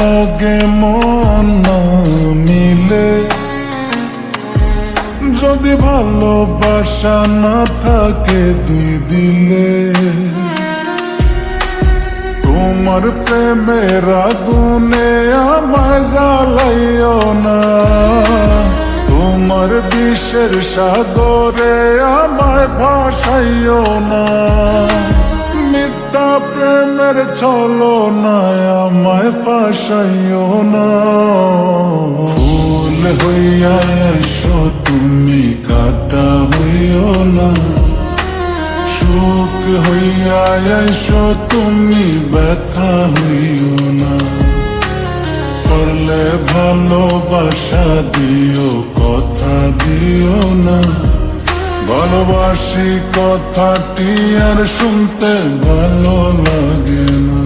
লগে মন না মিলে, যদি ভালোবাসা না থাকে দুই দিলে, তোমার প্রেমের আগুনে আমায় জ্বালাইও না, তোমার বিষের সাগরে আমায় ভাসাইও না, মিথ্যা প্রেমের ছলনায় আমায় ফাঁসাইও না। ফুল হইয়া এসো তুমি, কাঁটা হইও না, সুখ হইয়া এসো তুমি, ব্যথা হইও না। করলে ভালোবাসা দিও, কথা দিও না, ভালোবাসি কথাটি আর শুনতে ভালো লাগে না।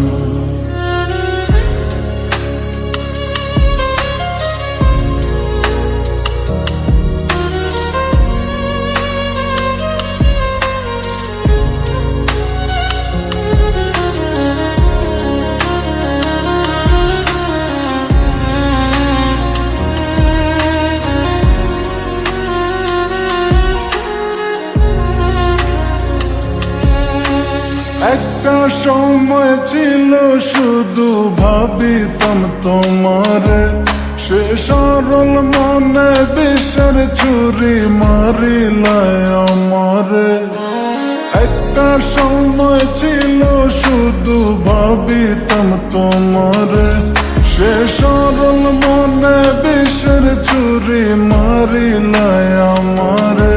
একটা সময় ছিল শুধু ভাবিতাম তোমারে, সে সরল মনে বিষের ছুরি মারিলায় আমারে। একটা সময় ছিল শুধু ভাবিতাম তোমারে, সে সরল মনে বিষের ছুরি মারিলায় আমারে।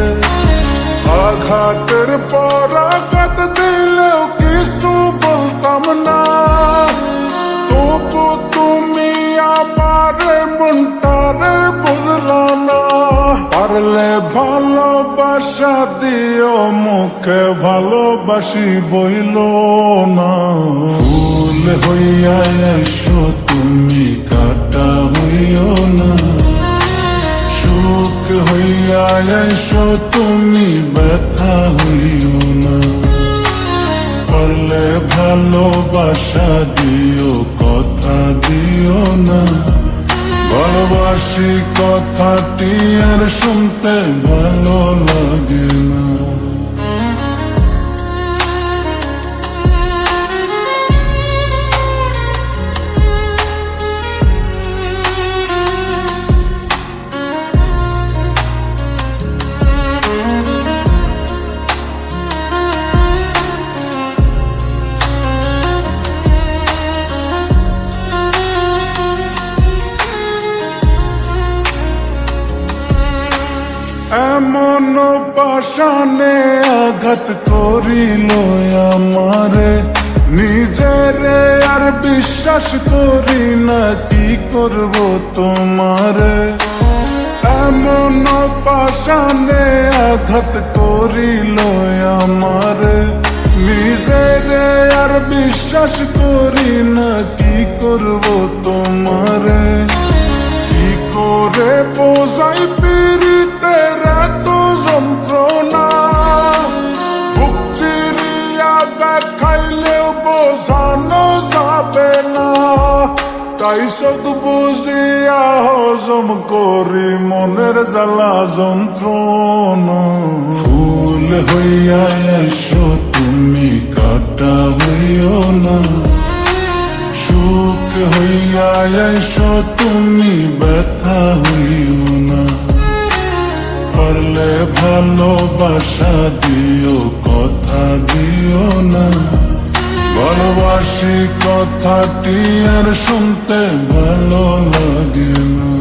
আঘাতের পর আঘাত দিলেও কিছু বলতাম না, তবু তুমি আমারে মনটারে বুঝলা না। পারলে ভালোবাসা দিও, মুখে ভালোবাসি বইল না। ফুল হইয়া এসো তুমি, কাঁটা হইও না, সুখ হইয়া এসো তুমি, ব্যথা হইও না। পারলে ভালোবাসা দিও, কথা দিও না, ভালোবাসি কথাটি আর শুনতে ভালো লাগে না। এমন পাশানে আঘাত করিল আমারে, নিজেরে আর বিশ্বাস করি না, কি করব তোমারে। এমন পাশানে আঘাত করিল আমারে, নিজেরে আর বিশ্বাস করি না, কি করব তোমারে। কি করে বোঝাই পীড়িতের এত যন্ত্রণা, বুক চিরিয়া দেখাইলেও বোঝানো যাবে না। তাই সদ বুঝিয়া হজম করি মনের জ্বালা যন্ত্রণা। ফুল হইয়া এসো তুমি, কাঁটা হইও না, সুখ হইয়া এসো তুমি, ব্যথা হইও না। পারলে ভালোবাসা দিও, কথা দিও না, ভালোবাসি কথাটি আর শুনতে ভালো লাগে না।